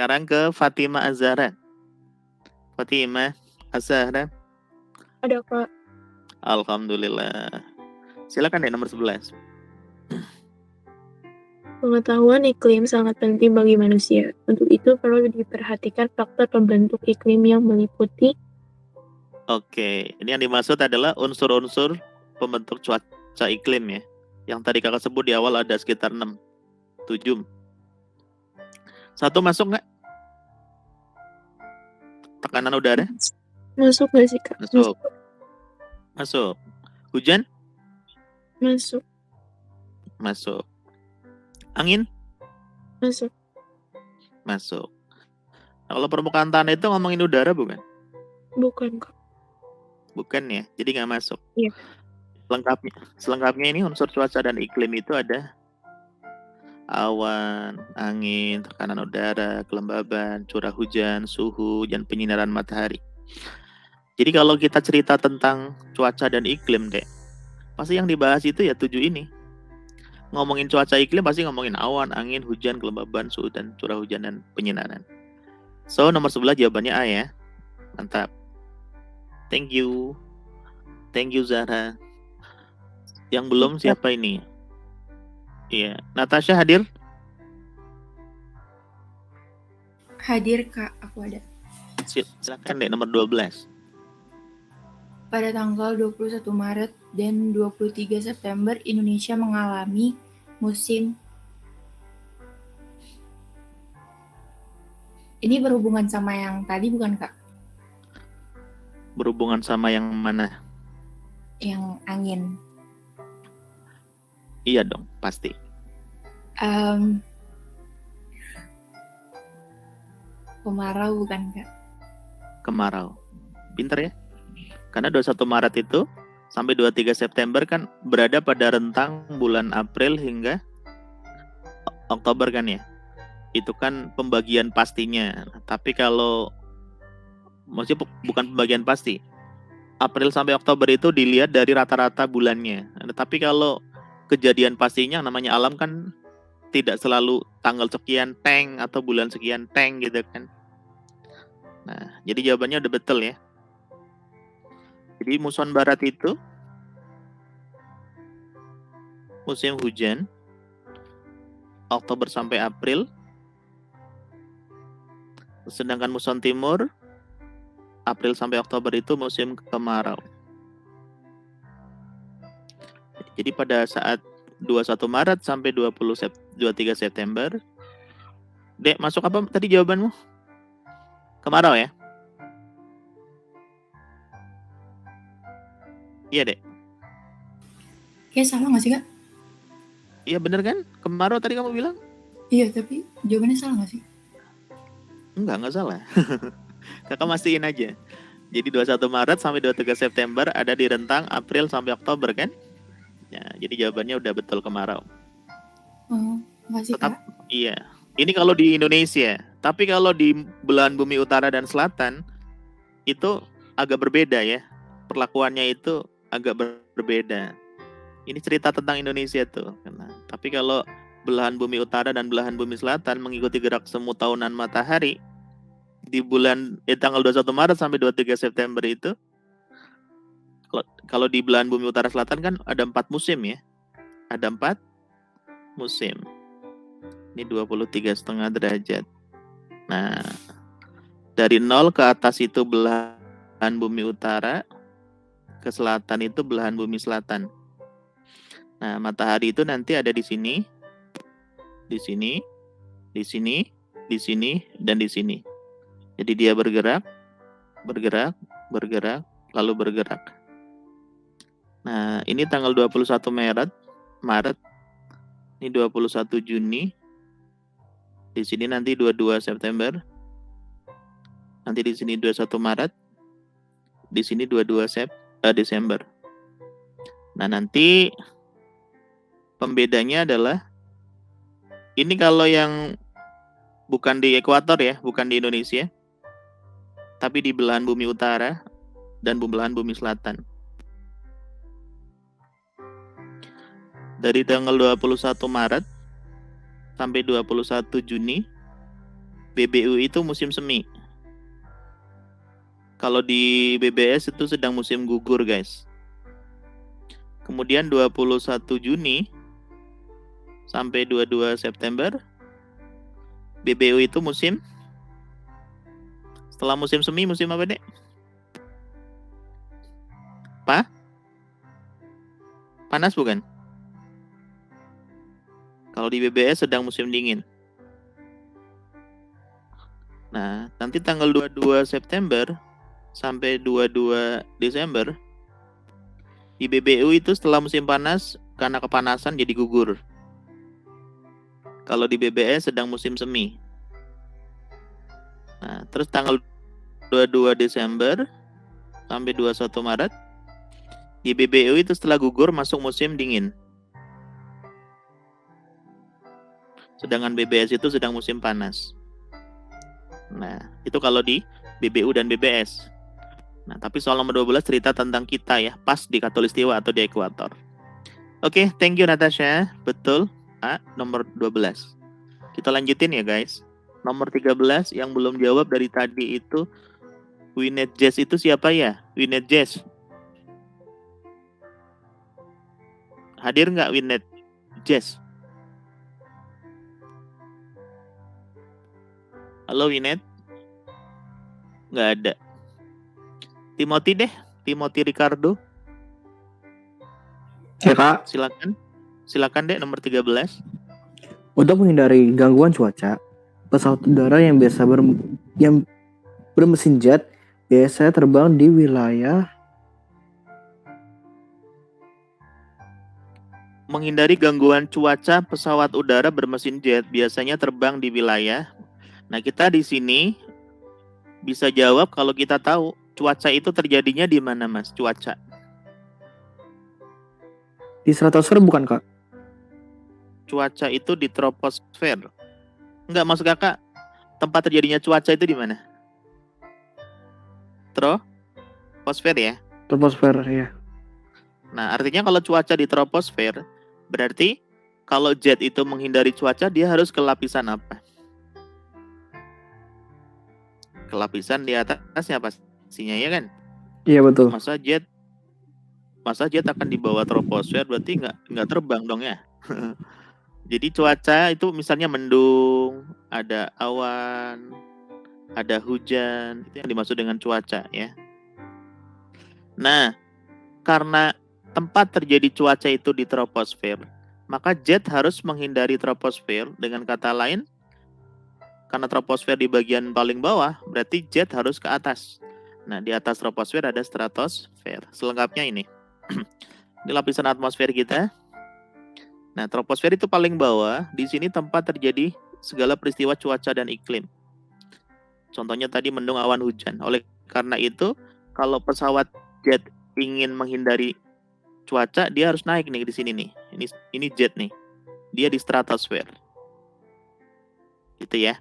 Sekarang ke Fatima Az-Zahra. Fatima Az-Zahra. Ada Kak. Alhamdulillah. Silakan deh nomor 11. Pengetahuan iklim sangat penting bagi manusia. Untuk itu perlu diperhatikan faktor pembentuk iklim yang meliputi Oke, ini yang dimaksud adalah unsur-unsur pembentuk cuaca iklim ya. Yang tadi kakak sebut di awal ada sekitar 6, 7. Satu masuk nggak? Tekanan udara? Masuk nggak sih Kak? Masuk. Masuk. Hujan? Masuk. Masuk. Angin? Masuk. Masuk. Nah, kalau permukaan tanah itu ngomongin udara bukan? Bukan Kak. Bukan ya, jadi nggak masuk. Iya. Selengkapnya ini unsur cuaca dan iklim itu ada awan, angin, tekanan udara, kelembaban, curah hujan, suhu, dan penyinaran matahari. Jadi kalau kita cerita tentang cuaca dan iklim deh, pasti yang dibahas itu ya 7 ini. Ngomongin cuaca iklim pasti ngomongin awan, angin, hujan, kelembaban, suhu, dan curah hujan dan penyinaran. So nomor 11 jawabannya A ya. Mantap. Thank you. Thank you Zahra. Yang belum siapa ini? Iya, Natasha hadir? Hadir Kak, aku ada. Silakan deh nomor 12. Pada tanggal 21 Maret dan 23 September Indonesia mengalami musim. Ini berhubungan sama yang tadi bukan Kak? Berhubungan sama yang mana? Yang angin. Iya dong, pasti. Kemarau bukan Kak? Kemarau. Pinter ya? Karena 21 Maret itu sampai 23 September kan berada pada rentang bulan April hingga Oktober kan ya. Itu kan pembagian pastinya. Tapi kalau maksudnya bukan pembagian pasti. April sampai Oktober itu dilihat dari rata-rata bulannya. Tapi kalau kejadian pastinya namanya alam kan tidak selalu tanggal sekian teng atau bulan sekian teng gitu kan. Nah, jadi jawabannya udah betul ya. Jadi muson barat itu musim hujan Oktober sampai April. Sedangkan muson timur April sampai Oktober itu musim kemarau. Jadi pada saat 21 Maret sampai 23 September. Dek, masuk apa tadi jawabanmu? Kemarau ya? Iya, Dek. Kayak sama gak sih Kak? Iya bener kan? Kemarau tadi kamu bilang? Iya, tapi jawabannya salah gak sih? Enggak salah. Kakak mastiin aja. Jadi 21 Maret sampai 23 September ada di rentang April sampai Oktober kan? Ya, jadi jawabannya udah betul kemarau. Oh, makasih Kak. Iya. Ini kalau di Indonesia. Tapi kalau di belahan bumi utara dan selatan itu agak berbeda ya. Perlakuannya itu agak berbeda. Ini cerita tentang Indonesia tuh. Tapi kalau belahan bumi utara dan belahan bumi selatan mengikuti gerak semu tahunan matahari di tanggal 21 Maret sampai 23 September itu, kalau di belahan bumi utara selatan kan ada 4 musim ya. Ada 4 musim. Ini 23,5 derajat. Nah, dari 0 ke atas itu belahan bumi utara, ke selatan itu belahan bumi selatan. Nah, matahari itu nanti ada di sini, di sini, di sini, di sini, dan di sini. Jadi dia bergerak, lalu bergerak. Nah, ini tanggal 21 Maret. Ini 21 Juni. Di sini nanti 22 September. Nanti di sini 21 Maret. Di sini 22 Desember. Nah, nanti pembedanya adalah ini kalau yang bukan di ekuator ya, bukan di Indonesia, tapi di belahan bumi utara dan belahan bumi selatan. Dari tanggal 21 Maret sampai 21 Juni BBU itu musim semi. Kalau di BBS itu sedang musim gugur, guys. Kemudian 21 Juni sampai 22 September BBU itu musim. Setelah musim semi, musim apa, Dek? Panas bukan? Kalau di BBS sedang musim dingin. Nah, nanti tanggal 22 September sampai 22 Desember di BBU itu setelah musim panas karena kepanasan jadi gugur. Kalau di BBS sedang musim semi. Nah, terus tanggal 22 Desember sampai 21 Maret di BBU itu setelah gugur masuk musim dingin. Sedangkan BBS itu sedang musim panas. Nah, itu kalau di BBU dan BBS. Nah, tapi soal nomor 12 cerita tentang kita ya, pas di Khatulistiwa atau di ekuator. Oke, thank you Natasha. Betul. Nomor 12. Kita lanjutin ya guys. Nomor 13 yang belum jawab dari tadi itu Winnet Jazz itu siapa ya? Winnet Jazz. Hadir nggak Winnet Jazz? Halo Winnet? Nggak ada. Timothy deh. Timothy Ricardo. Ya Kak, Silakan deh nomor 13. untuk menghindari gangguan cuaca, pesawat udara yang bermesin jet biasanya terbang di wilayah. Menghindari gangguan cuaca, pesawat udara bermesin jet biasanya terbang di wilayah. Nah, kita di sini bisa jawab kalau kita tahu cuaca itu terjadinya di mana, Mas? Cuaca. Di stratosfer bukan Kak? Cuaca itu di troposfer. Enggak, maksud Kakak tempat terjadinya cuaca itu di mana? Troposfer ya? Troposfer ya. Nah, artinya kalau cuaca di troposfer, berarti kalau jet itu menghindari cuaca, dia harus ke lapisan apa? Ke lapisan di atasnya pastinya, ya kan? Iya betul. Masa jet akan dibawa troposfer, berarti nggak terbang dong ya? Jadi cuaca itu misalnya mendung, ada awan, ada hujan, itu yang dimaksud dengan cuaca ya. Nah, karena tempat terjadi cuaca itu di troposfer, maka jet harus menghindari troposfer. Dengan kata lain, karena troposfer di bagian paling bawah, berarti jet harus ke atas. Nah, di atas troposfer ada stratosfer. Selengkapnya ini. Ini lapisan atmosfer kita. Nah, troposfer itu paling bawah. Di sini tempat terjadi segala peristiwa cuaca dan iklim. Contohnya tadi mendung, awan, hujan. Oleh karena itu, kalau pesawat jet ingin menghindari cuaca, dia harus naik nih di sini nih. Ini jet nih. Dia di stratosfer. Gitu ya.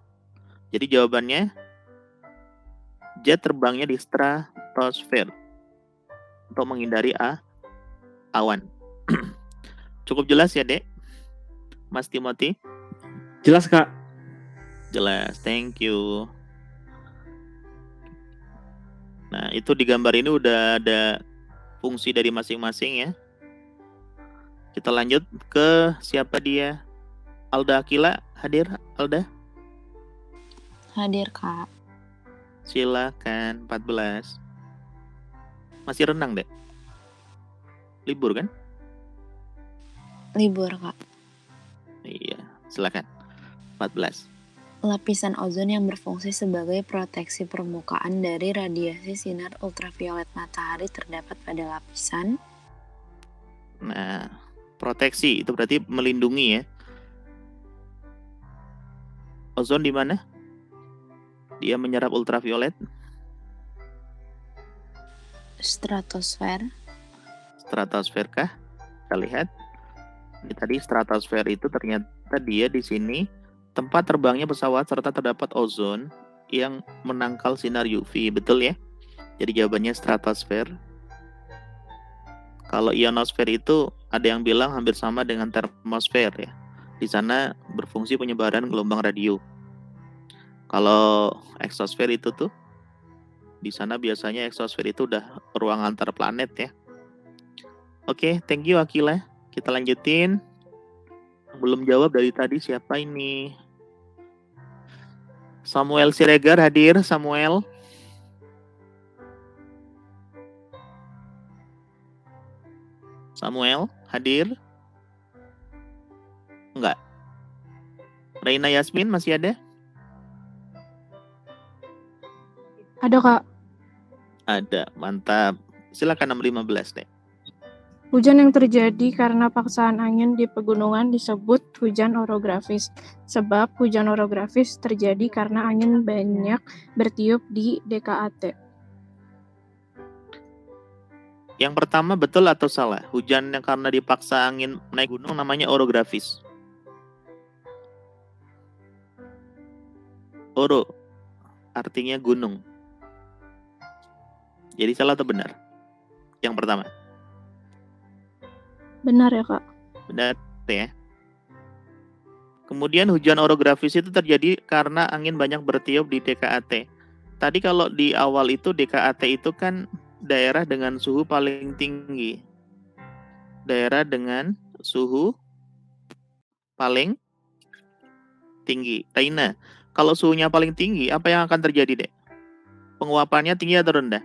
Jadi jawabannya jet terbangnya di stratosfer untuk menghindari awan. Cukup jelas ya, Dek? Mas Timothy? Jelas Kak. Jelas, thank you. Nah, itu di gambar ini udah ada fungsi dari masing-masing ya. Kita lanjut ke siapa dia? Alda Akila, hadir Alda? Hadir, Kak. Silakan, 14. Masih renang, Dek? Libur kan? Libur, Kak. Iya, silakan. 14. Lapisan ozon yang berfungsi sebagai proteksi permukaan dari radiasi sinar ultraviolet matahari terdapat pada lapisan. Nah, proteksi itu berarti melindungi ya. Ozon di mana? Dia menyerap ultraviolet. Stratosfer. Stratosfer kah? Kita lihat. Ini tadi stratosfer itu ternyata dia di sini tempat terbangnya pesawat serta terdapat ozon yang menangkal sinar UV, betul ya? Jadi jawabannya stratosfer. Kalau ionosfer itu ada yang bilang hampir sama dengan termosfer ya. Di sana berfungsi penyebaran gelombang radio. Kalau eksosfer itu tuh di sana biasanya eksosfer itu udah ruang antar planet ya. Oke, thank you Akila. Kita lanjutin. Belum jawab dari tadi siapa ini? Samuel Siregar hadir, Samuel. Samuel hadir? Enggak. Reina Yasmin masih ada? Ada, Kak. Ada, mantap. Silakan nomor 15 deh. Hujan yang terjadi karena paksaan angin di pegunungan disebut hujan orografis. Sebab hujan orografis terjadi karena angin banyak bertiup di DKAT. Yang pertama betul atau salah? Hujan yang karena dipaksa angin naik gunung namanya orografis. Oro artinya gunung. Jadi salah atau benar? Yang pertama. Benar ya, Kak? Benar ya. Kemudian hujan orografis itu terjadi karena angin banyak bertiup di DKAT. Tadi kalau di awal itu DKAT itu kan daerah dengan suhu paling tinggi. Daerah dengan suhu paling tinggi. Reina, kalau suhunya paling tinggi, apa yang akan terjadi, Dek? Penguapannya tinggi atau rendah?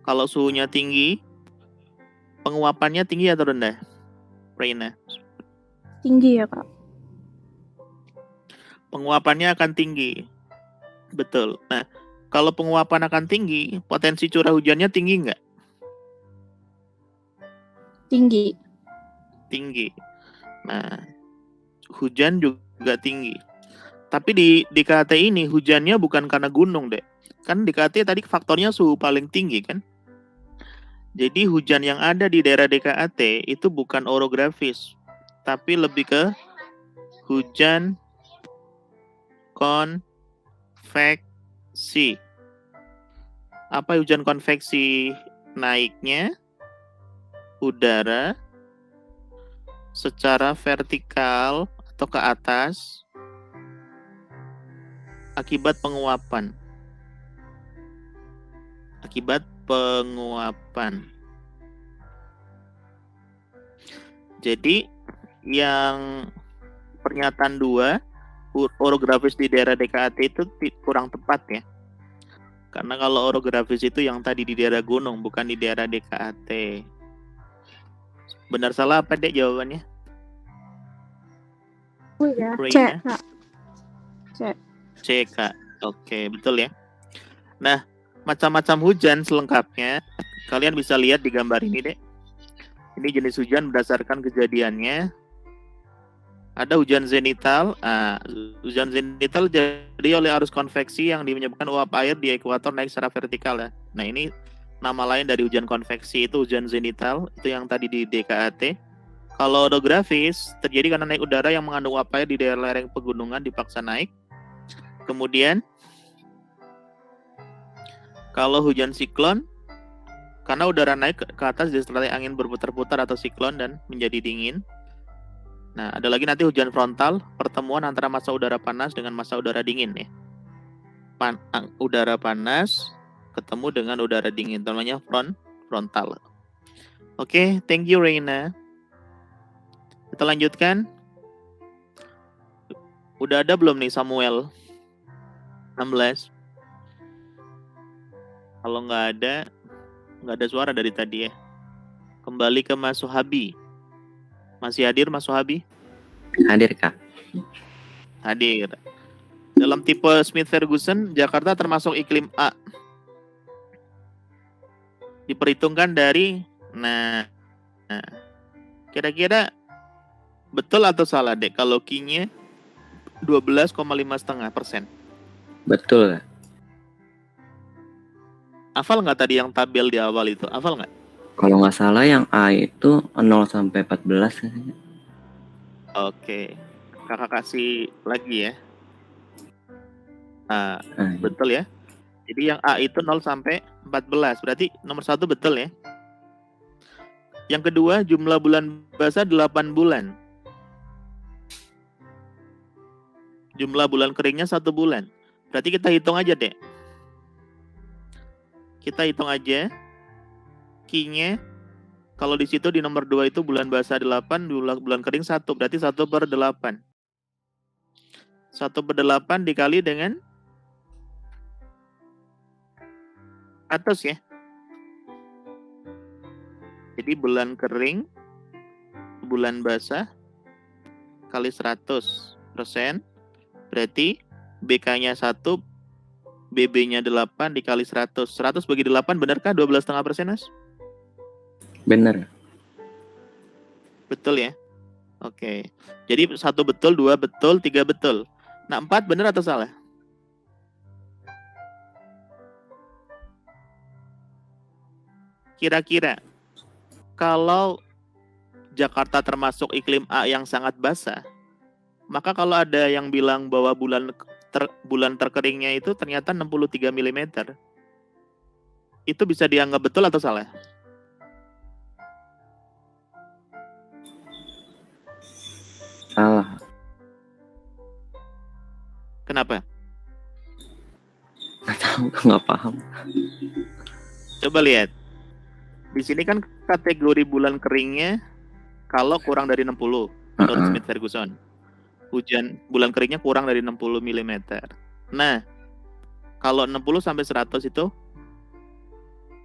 Kalau suhunya tinggi, penguapannya tinggi atau rendah? Reina. Tinggi ya, Kak? Penguapannya akan tinggi. Betul. Nah, kalau penguapan akan tinggi, potensi curah hujannya tinggi nggak? Tinggi. Tinggi. Nah, hujan juga tinggi. Tapi di DKAT ini hujannya bukan karena gunung, Dek. Kan DKAT tadi faktornya suhu paling tinggi kan? Jadi hujan yang ada di daerah DKAT itu bukan orografis, tapi lebih ke hujan konveksi. Apa hujan konveksi? Naiknya udara secara vertikal atau ke atas akibat penguapan. Akibat penguapan. Jadi yang pernyataan 2 orografis di daerah DKAT itu kurang tepat ya. Karena kalau orografis itu yang tadi di daerah gunung, bukan di daerah DKAT. Benar salah apa Dek jawabannya? Oh ya, C, Reina? Kak. C, Kak. Oke, betul ya. Nah, macam-macam hujan selengkapnya kalian bisa lihat di gambar ini, Dek. Ini jenis hujan berdasarkan kejadiannya. Ada hujan zenital. Hujan zenital jadi oleh arus konveksi yang menyebabkan uap air di ekuator naik secara vertikal ya. Nah, ini nama lain dari hujan konveksi itu hujan zenital, itu yang tadi di DKAT. Kalau orografis terjadi karena naik udara yang mengandung uap air di daerah lereng pegunungan dipaksa naik. Kemudian kalau hujan siklon karena udara naik ke atas disertai angin berputar-putar atau siklon dan menjadi dingin. Nah, ada lagi nanti hujan frontal, pertemuan antara massa udara panas dengan massa udara dingin ya. Udara panas ketemu dengan udara dingin, namanya frontal. Oke, thank you Reina. Kita lanjutkan. Udah ada belum nih Samuel? 16. Kalau nggak ada suara dari tadi ya. Kembali ke Mas Suhabi. Masih hadir Mas Suhabi? Hadir, Kak. Hadir. Dalam tipe Smith-Ferguson, Jakarta termasuk iklim A. Diperhitungkan dari, nah, kira-kira betul atau salah Dek kalau Q-nya 12,5%? Betul, Kak. Hafal nggak tadi yang tabel di awal itu? Hafal nggak? Kalau nggak salah yang A itu 0 sampai 14 katanya. Oke. Kakak kasih lagi ya. Nah, Nah, betul ya. Jadi yang A itu 0 sampai 14. Berarti nomor 1 betul ya. Yang kedua, jumlah bulan basah 8 bulan. Jumlah bulan keringnya 1 bulan. Berarti kita hitung aja deh. Kita hitung aja. Q-nya, kalau di situ di nomor 2 itu bulan basah 8, bulan kering 1. Berarti 1/8. 1/8 dikali dengan atas ya. Jadi bulan kering, bulan basah, kali 100%. Berarti BK-nya 1, BB-nya 8 dikali 100. 100 bagi 8 benarkah 12,5%, Mas? Bener. Betul ya? Oke. Jadi 1 betul, 2 betul, 3 betul. Nah, 4 benar atau salah? Kira-kira kalau Jakarta termasuk iklim A yang sangat basah, maka kalau ada yang bilang bahwa bulan terkeringnya itu ternyata 63 mm, itu bisa dianggap betul atau salah? Salah. Kenapa? Nggak tahu, nggak paham. Coba lihat. Di sini kan kategori bulan keringnya kalau kurang dari 60 menurut Smith Ferguson. Hujan bulan keringnya kurang dari 60 mm. Nah, kalau 60 sampai 100 itu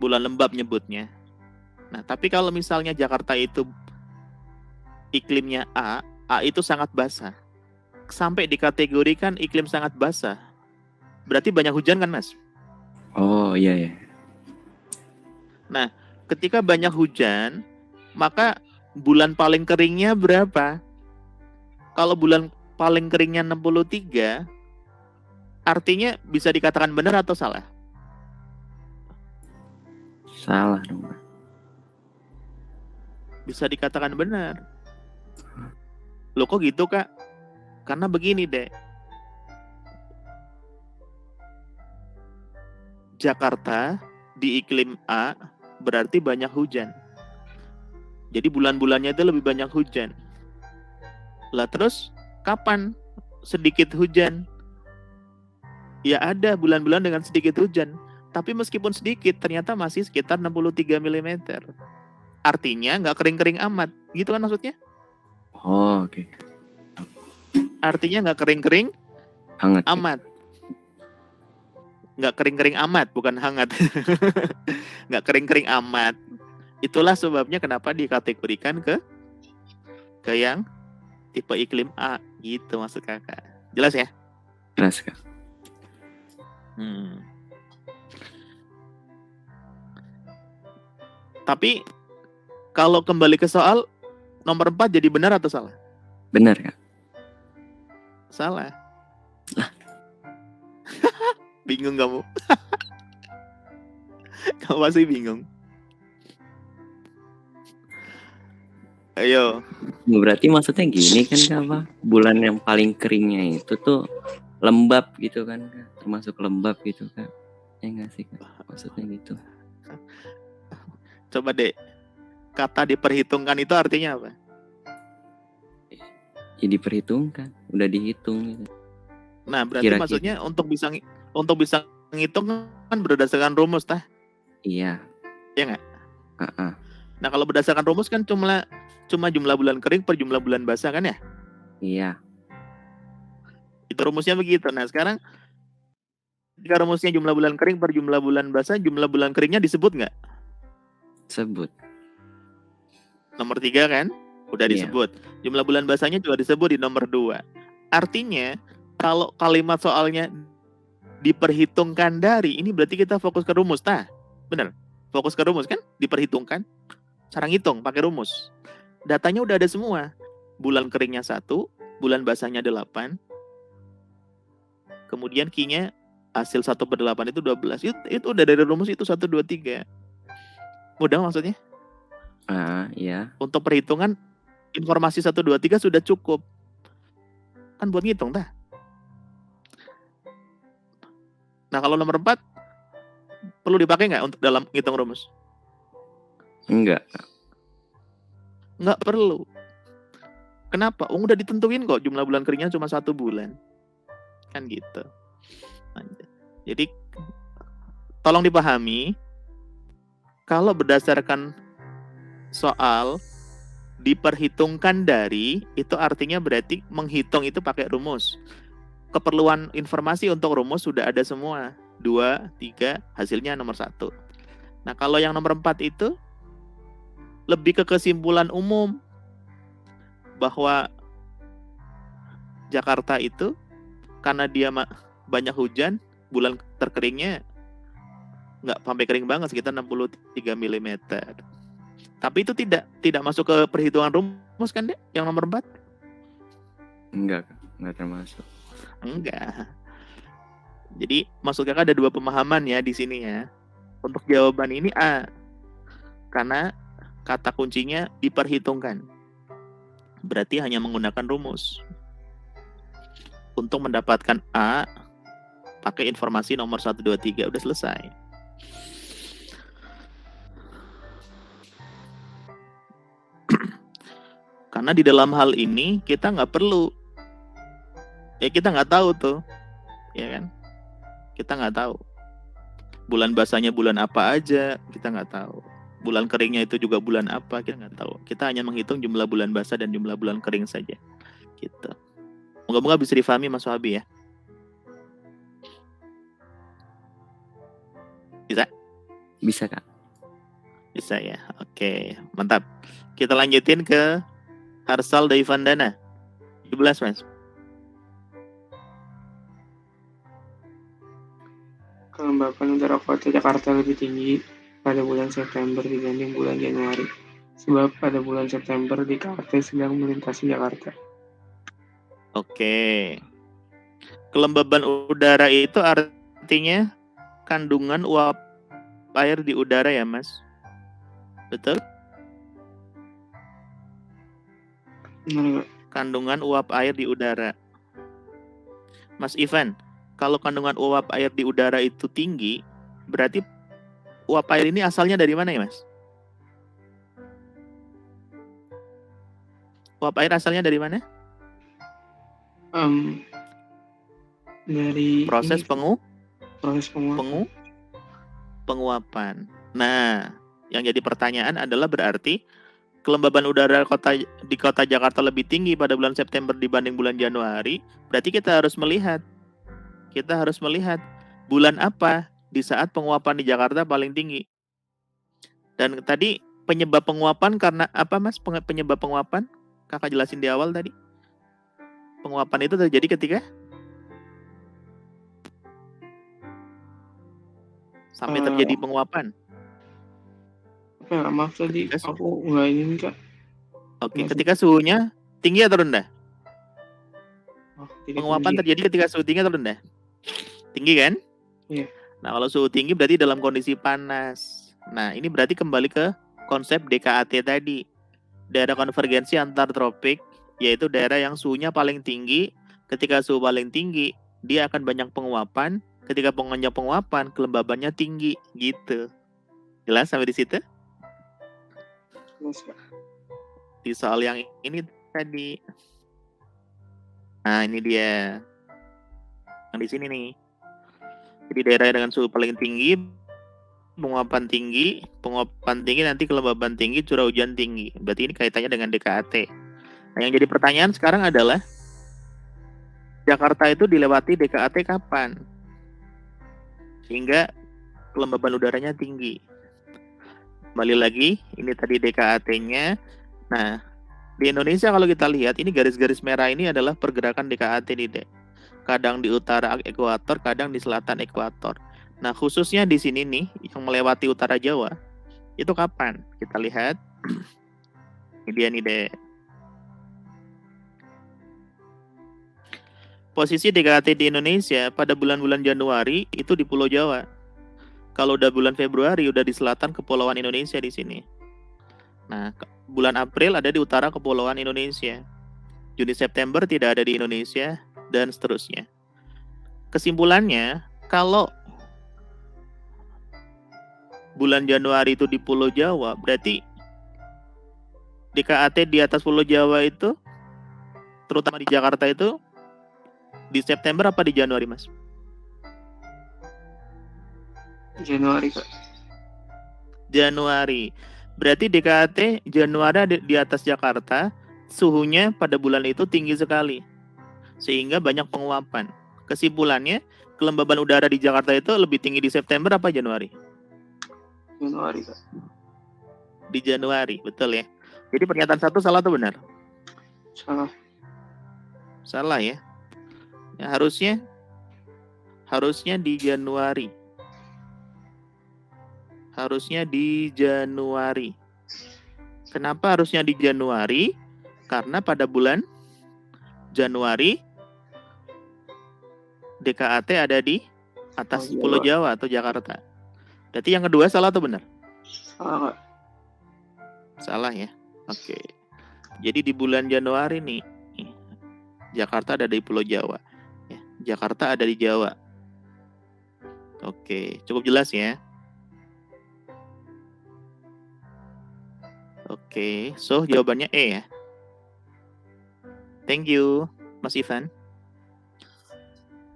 bulan lembab nyebutnya. Nah, tapi kalau misalnya Jakarta itu iklimnya A itu sangat basah. Sampai dikategorikan iklim sangat basah. Berarti banyak hujan kan, Mas? Oh iya ya. Nah, ketika banyak hujan, maka bulan paling keringnya berapa? Kalau bulan paling keringnya 63, artinya bisa dikatakan benar atau salah? Salah dong. Bisa dikatakan benar. Loh kok gitu, Kak? Karena begini deh. Jakarta di iklim A berarti banyak hujan. Jadi bulan-bulannya itu lebih banyak hujan. Lah terus kapan sedikit hujan? Ya ada bulan-bulan dengan sedikit hujan. Tapi meskipun sedikit ternyata masih sekitar 63 mm. Artinya nggak kering-kering amat. Gitu kan maksudnya? Oh oke. Artinya nggak kering-kering Hangat. Ya? amat. Nggak kering-kering amat, bukan hangat. Nggak kering-kering amat. Itulah sebabnya kenapa dikategorikan ke yang tipe iklim A. Gitu maksud kakak. Jelas ya? Jelas Kak. Tapi kalau kembali ke soal nomor 4 jadi benar atau salah? Benar Kak. Salah. Bingung kamu? Kamu masih bingung? Ayo. Berarti maksudnya gini kan Kak, apa? Bulan yang paling keringnya itu tuh lembab gitu kan Kak? Termasuk lembab gitu Kak. Ya nggak sih Kak? Maksudnya gitu. Coba deh. Kata diperhitungkan itu artinya apa? Ya diperhitungkan, udah dihitung gitu. Nah, berarti Kira-kira. maksudnya untuk bisa ngitung kan berdasarkan rumus tah? Iya. Iya nggak? Heeh. Nah, kalau berdasarkan rumus kan cuma jumlah bulan kering per jumlah bulan basah kan ya? Iya. Itu rumusnya begitu. Nah, sekarang jika rumusnya jumlah bulan kering per jumlah bulan basah, jumlah bulan keringnya disebut nggak? Sebut. Nomor 3 kan? Udah Iya. disebut. Jumlah bulan basahnya juga disebut di nomor 2. Artinya, kalau kalimat soalnya diperhitungkan dari, ini berarti kita fokus ke rumus. Nah, benar. Fokus ke rumus kan? Diperhitungkan. Cara ngitung pakai rumus. Datanya udah ada semua. Bulan keringnya 1, bulan basahnya 8. Kemudian Q-nya hasil 1/8 itu 12. Itu udah dari rumus itu 1, 2, 3. Mudah maksudnya? Iya. Untuk perhitungan informasi 1, 2, 3 sudah cukup. Kan buat ngitung dah. Nah, kalau nomor 4 perlu dipakai nggak untuk dalam ngitung rumus? Enggak. Nggak perlu. Kenapa? Udah ditentuin kok jumlah bulan keringnya cuma 1 bulan. Kan gitu. Nah, jadi tolong dipahami, kalau berdasarkan soal diperhitungkan dari, itu artinya berarti menghitung itu pakai rumus. Keperluan informasi untuk rumus sudah ada semua. 2, 3, hasilnya nomor 1. Nah, kalau yang nomor 4 itu lebih ke kesimpulan umum bahwa Jakarta itu karena dia banyak hujan, bulan terkeringnya nggak sampai kering banget, sekitar 63 mm. Tapi itu tidak masuk ke perhitungan rumus kan, Dek? Yang nomor 4? Enggak, Kak. Enggak termasuk. Enggak. Jadi maksud Kakak ada 2 pemahaman ya di sini ya. Untuk jawaban ini A. Karena kata kuncinya diperhitungkan. Berarti hanya menggunakan rumus. Untuk mendapatkan A, pakai informasi nomor 1, 2, 3. Udah selesai. Karena di dalam hal ini kita nggak perlu, ya kita nggak tahu tuh, ya kan? Kita nggak tahu bulan basahnya bulan apa aja, kita nggak tahu. Bulan keringnya itu juga bulan apa, kita nggak tahu. Kita hanya menghitung jumlah bulan basah dan jumlah bulan kering saja, gitu. Moga-moga bisa difahami Mas Wabi ya. Bisa? Bisa, Kak. Bisa ya. Oke, mantap. Kita lanjutin ke Harsal Daivandana. 17, Mas. Kelembapan udara kota Jakarta lebih tinggi pada bulan September dibanding bulan Januari. Sebab pada bulan September DKAT sedang melintasi Jakarta. Oke. Kelembaban udara itu artinya kandungan uap air di udara ya, Mas? Betul? Benar nggak? Kandungan uap air di udara. Mas Ivan, kalau kandungan uap air di udara itu tinggi, berarti uap air ini asalnya dari mana ya, Mas? Uap air asalnya dari mana? Dari Proses ini, proses penguapan. Nah, yang jadi pertanyaan adalah berarti kelembaban udara di kota Jakarta lebih tinggi pada bulan September dibanding bulan Januari. Berarti kita harus melihat bulan apa di saat penguapan di Jakarta paling tinggi. Dan tadi penyebab penguapan karena apa, Mas? Penyebab penguapan Kakak jelasin di awal tadi. Penguapan itu terjadi ketika sampai terjadi penguapan. Maaf tadi aku nggak ini Kak. Oke, ketika suhunya tinggi atau rendah? Penguapan tinggi. terjadi ketika suhu tinggi atau rendah? Tinggi kan? Iya. Nah, kalau suhu tinggi berarti dalam kondisi panas. Nah, ini berarti kembali ke konsep DKAT tadi. Daerah konvergensi antar tropik, yaitu daerah yang suhunya paling tinggi. Ketika suhu paling tinggi, dia akan banyak penguapan. Ketika banyak penguapan, kelembabannya tinggi, gitu. Jelas sampai di situ? Di soal yang ini tadi. Nah, ini dia. Yang di sini nih. Jadi daerah dengan suhu paling tinggi, penguapan tinggi nanti kelembaban tinggi, curah hujan tinggi. Berarti ini kaitannya dengan DKAT. Nah, yang jadi pertanyaan sekarang adalah Jakarta itu dilewati DKAT kapan? Sehingga kelembaban udaranya tinggi. Kembali lagi, ini tadi DKAT-nya. Nah, di Indonesia kalau kita lihat, ini garis-garis merah ini adalah pergerakan DKAT nih, Dek. Kadang di utara ekuator, kadang di selatan ekuator. Nah, khususnya di sini nih, yang melewati utara Jawa, itu kapan? Kita lihat. Ini dia nih, Dek. Posisi DKAT di Indonesia pada bulan-bulan Januari itu di Pulau Jawa. Kalau udah bulan Februari udah di selatan kepulauan Indonesia di sini. Nah, bulan April ada di utara kepulauan Indonesia. Juni September tidak ada di Indonesia dan seterusnya. Kesimpulannya, kalau bulan Januari itu di Pulau Jawa, berarti DKAT di atas Pulau Jawa itu, terutama di Jakarta itu, Di September apa di Januari, Mas? Januari, Kak. Januari. Berarti DKAT Januari di atas Jakarta, suhunya pada bulan itu tinggi sekali. Sehingga banyak penguapan. Kesimpulannya, kelembaban udara di Jakarta itu lebih tinggi di September apa Januari? Januari, Kak. Di Januari, betul ya. Jadi pernyataan satu salah atau benar? Salah. Salah ya. Ya, harusnya di Januari. Harusnya di Januari. Kenapa harusnya di Januari? Karena pada bulan Januari DKAT ada di atas Pulau Jawa atau Jakarta. Berarti yang kedua salah atau benar? Salah, Kak. Salah ya. Oke. Jadi di bulan Januari nih, Jakarta ada di Pulau Jawa. Ya, Jakarta ada di Jawa. Oke, cukup jelas ya. Oke, so jawabannya E ya. Thank you, Mas Ivan.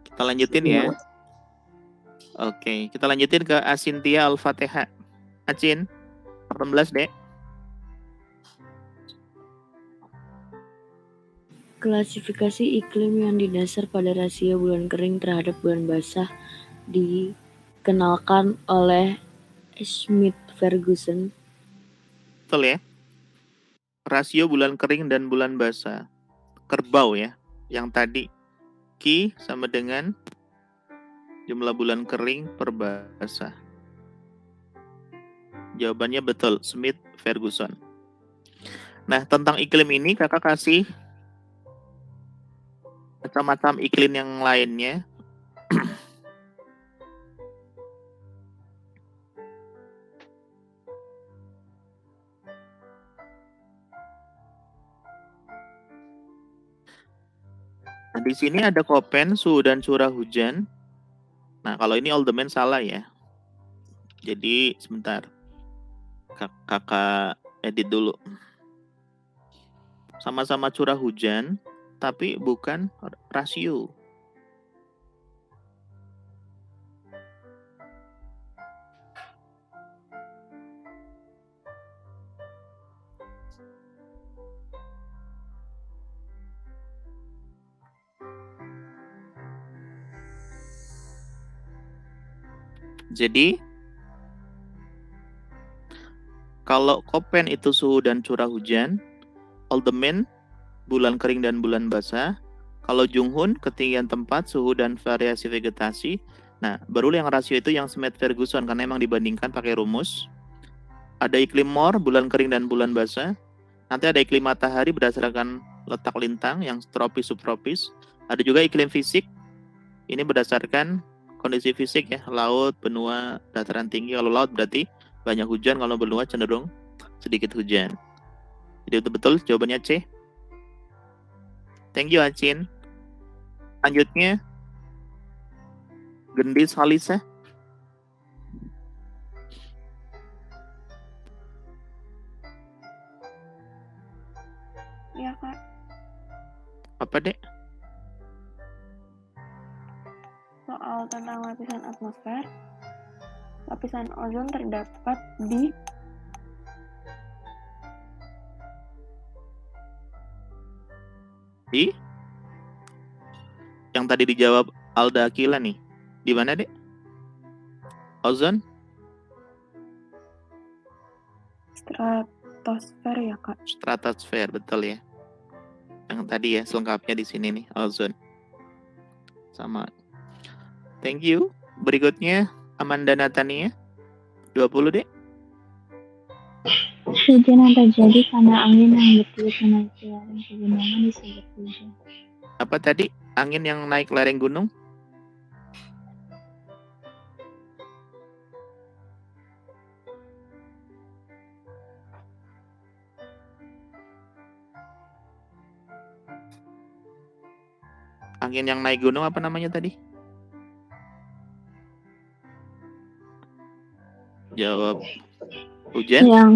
Kita lanjutin ya. Oke, kita lanjutin ke Asintia Al-Fatihah. Acin, 18 dek. Klasifikasi iklim yang didasar pada rasio bulan kering terhadap bulan basah dikenalkan oleh Schmidt-Ferguson. Betul ya. Rasio bulan kering dan bulan basah. Kerbau ya. Yang tadi Q sama dengan jumlah bulan kering per basah. Jawabannya betul, Schmidt-Ferguson. Nah, tentang iklim ini kakak kasih macam-macam iklim yang lainnya. Nah, di sini ada Köppen, suhu dan curah hujan. Nah, kalau ini all domain salah ya. Jadi, sebentar. Kakak edit dulu. Sama-sama curah hujan, tapi bukan rasio. Jadi, kalau Köppen itu suhu dan curah hujan, all domain bulan kering dan bulan basah. Kalau Junghun ketinggian tempat, suhu dan variasi vegetasi. Nah, baru yang rasio itu yang Schmidt-Ferguson karena emang dibandingkan pakai rumus. Ada iklim Moore bulan kering dan bulan basah. Nanti ada iklim matahari berdasarkan letak lintang yang tropis subtropis. Ada juga iklim fisik. Ini berdasarkan kondisi fisik ya, laut, benua, dataran tinggi. Kalau laut berarti banyak hujan, kalau benua cenderung sedikit hujan. Jadi betul jawabannya C. Thank you Acin. Lanjutnya Gendis Halisa. Ya Kak. Apa dek? Soal tentang lapisan atmosfer. Lapisan ozon terdapat di yang tadi dijawab Alda Akila nih. Di mana dek? Ozon? stratosfer ya Kak. Stratosfer, betul ya. Yang tadi ya selengkapnya di sini nih, ozon. Sama. Thank you. Berikutnya Amanda Natania. 20 dek. Hujan yang terjadi karena angin yang bertiup menaiki lereng pegunungan disebut hujan. Apa tadi? Angin yang naik lereng gunung? Angin yang naik gunung apa namanya tadi? Jawab. Hujan? Yang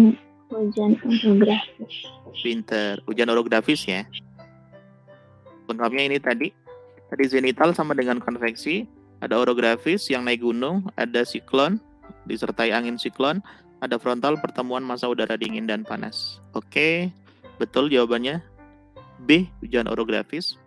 hujan orografis. Pinter. Hujan orografis ya. Lengkapnya ini tadi. Tadi zenital sama dengan konveksi, ada orografis yang naik gunung, ada siklon disertai angin siklon, ada frontal pertemuan massa udara dingin dan panas. Oke, betul jawabannya B, hujan orografis.